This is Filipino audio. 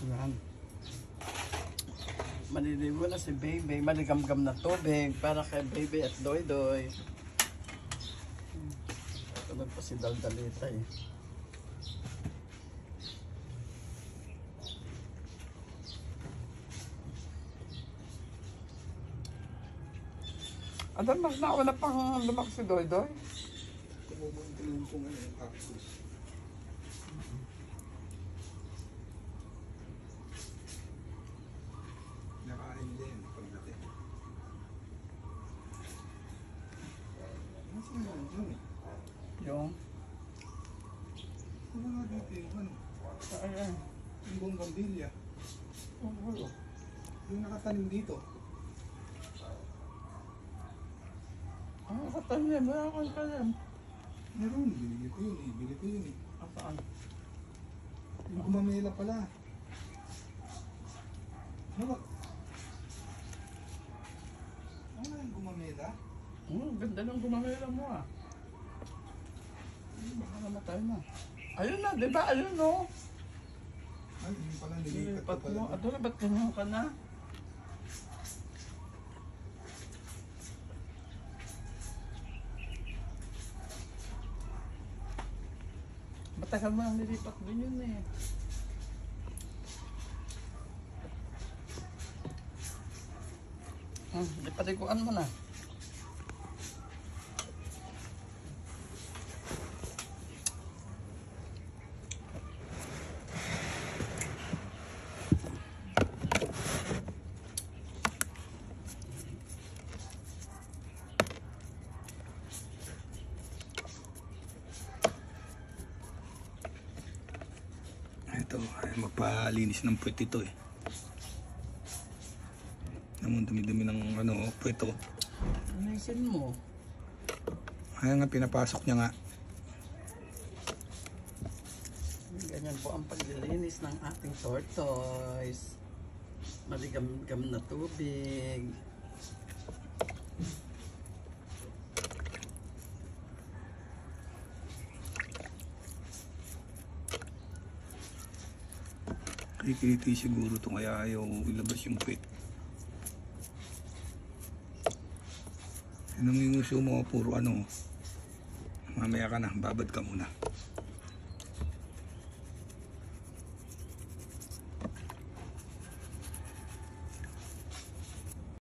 Yan. Maliligo na si Baby. Maligamgam na tubig para kay Baby at Doy-Doy. Tulog pa si Daldalita eh. Adam, mas nauna pang lumak si Doy-Doy. Kumumuntuloy ko ngayon yung cactus. Nakain din pagdati. Nasaan yun dyan eh? Yung? Ano nga dito yung ano? Ayan. Yung buong gambilya. Oh, Yung nakatanim dito. ano ka tanim? Wala akong tanim. Meron, binili ko yun eh. Bili ko yun eh. Apaan? Yung gumamela pala. Ano ba? Ano nga yung gumamela? Ganda ng gumamela mo ah. Baka namatay na. Ayun na, di ba? Ayun no. Ay, yung pala nilipat ko Nilipat pala. mo. Ato na, ba't ganyan ka na? Matagal mo nang nilipat din yun eh. Ipatikuan mo na. Ito, ay magpalinis ng puwet ito eh. Namun dumi-dumi ng ano, puwet ito. Anisin mo. Kaya nga pinapasok niya nga. Ganyan po ang paglilinis ng ating tortoise. Maligam-gam na tubig. Kikiliti siguro ito kaya ayaw ilabas yung puwet. Nanginguso mo puro ano. Mamaya ka na, babad ka muna.